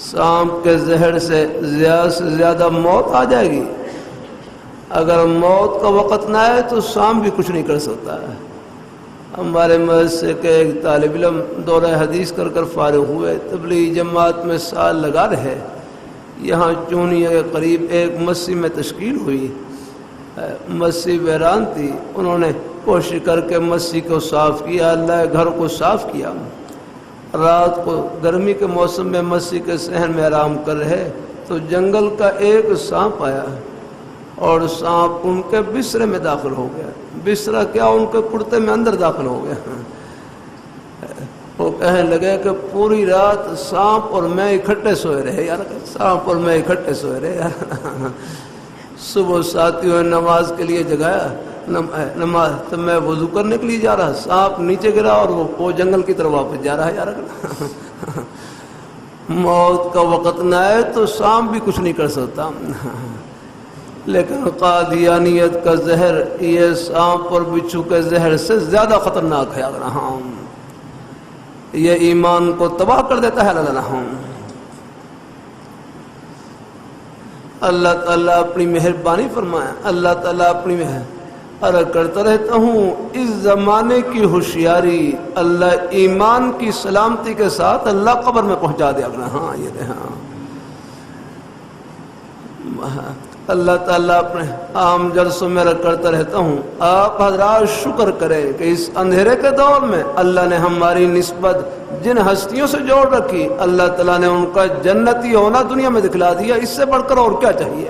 سانپ کے زہر سے زیادہ موت آ جائے گی. اگر موت کا وقت نہ آئے تو سانپ بھی کچھ نہیں کر سکتا ہے. ہمارے مدرسے کے ایک طالب علم دورہ حدیث کر فارغ ہوئے, تبلیغی جماعت میں سال لگا رہے. یہاں چونیا کے قریب ایک مسجد میں تشکیل ہوئی. مسجد ویران تھی, انہوں نے کوشش کر کے مسجد کو صاف کیا, اللہ کے گھر کو صاف کیا. رات کو گرمی کے موسم میں مسجد کے صحن میں آرام کر رہے تو جنگل کا ایک سانپ آیا اور سانپ ان کے بسترے میں داخل ہو گیا. بسترا کیا, ان کے کرتے میں اندر داخل ہو گیا. وہ کہنے لگے کہ پوری رات سانپ اور میں اکٹھے سوئے رہے یار, سانپ اور میں اکٹھے سوئے رہے یار. صبح ساتھیوں نے نماز کے لیے جگایا, نماز تو میں وضو کرنے کے لیے جا رہا, سانپ نیچے گرا اور وہ جنگل کی طرف واپس جا رہا ہے یار. موت کا وقت نہ آئے تو سانپ بھی کچھ نہیں کر سکتا. لیکن قادیانیت کا زہر یہ سانپ اور بچھو کے زہر سے زیادہ خطرناک ہے. ہاں, یہ ایمان کو تباہ کر دیتا ہے. اللہ تعالیٰ اپنی مہربانی فرمائے. اللہ تعالیٰ اپنی عرض کرتا رہتا ہوں, اس زمانے کی ہوشیاری اللہ ایمان کی سلامتی کے ساتھ اللہ قبر میں پہنچا دیا. ہاں یہ ہاں اللہ تعالیٰ اپنے عام جلسوں میں کرتا رہتا ہوں, آپ حضرات شکر کریں کہ اس اندھیرے کے دور میں اللہ نے ہماری نسبت جن ہستیوں سے جوڑ رکھی, اللہ تعالیٰ نے ان کا جنتی ہونا دنیا میں دکھلا دیا. اس سے بڑھ کر اور کیا چاہیے.